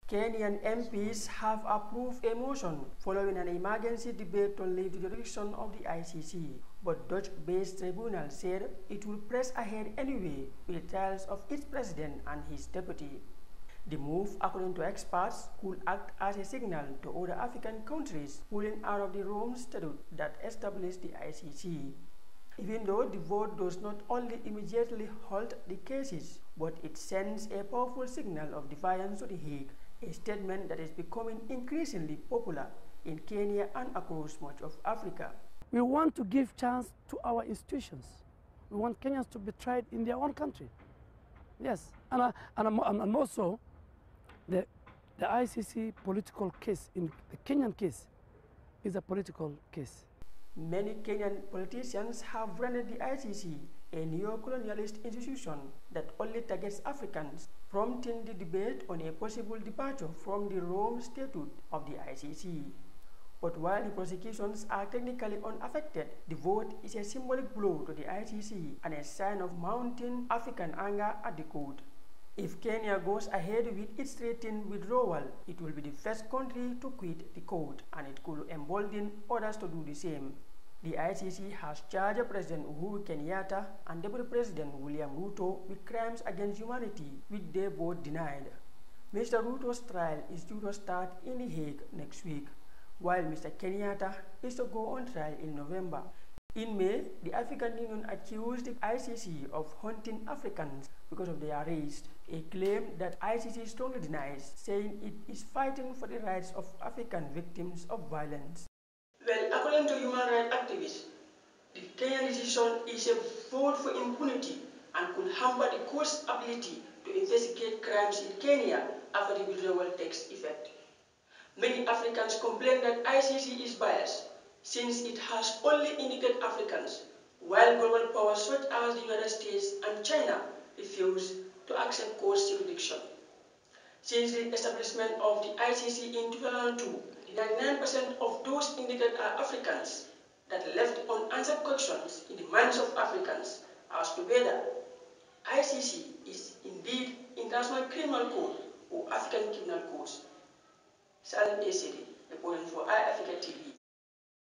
Kenyan MPs have approved a motion following an emergency debate to lift the jurisdiction of the ICC, but Dutch-based tribunal said it will press ahead anyway with the trials of its president and his deputy. The move, according to experts, could act as a signal to other African countries pulling out of the Rome Statute that established the ICC. Even though the vote does not only immediately halt the cases, but it sends a powerful signal of defiance to The Hague, a statement that is becoming increasingly popular in Kenya and across much of Africa. We want to give chance to our institutions. We want Kenyans to be tried in their own country. Yes, and more so, the ICC political case, in the Kenyan case, is a political case. Many Kenyan politicians have rendered the ICC a neo-colonialist institution that only targets Africans, prompting the debate on a possible departure from the Rome Statute of the ICC. But while the prosecutions are technically unaffected, the vote is a symbolic blow to the ICC and a sign of mounting African anger at the court. If Kenya goes ahead with its threatened withdrawal, it will be the first country to quit the court, and it could embolden others to do the same. The ICC has charged President Uhuru Kenyatta and Deputy President William Ruto with crimes against humanity, which they both denied. Mr. Ruto's trial is due to start in The Hague next week, while Mr. Kenyatta is to go on trial in November. In May, the African Union accused the ICC of hunting Africans because of their race, a claim that ICC strongly denies, saying it is fighting for the rights of African victims of violence. Well, according to human rights activists, the Kenyan decision is a vote for impunity and could hamper the court's ability to investigate crimes in Kenya after the withdrawal takes effect. Many Africans complain that ICC is biased, since it has only indicated Africans, while global powers such as the United States and China refuse to accept court's jurisdiction. Since the establishment of the ICC in 2002, 99% of those indicated are Africans that left unanswered questions in the minds of Africans as to whether ICC is indeed International Criminal Court or African Criminal Court. Salim Esedi, reporting for iAfrica TV.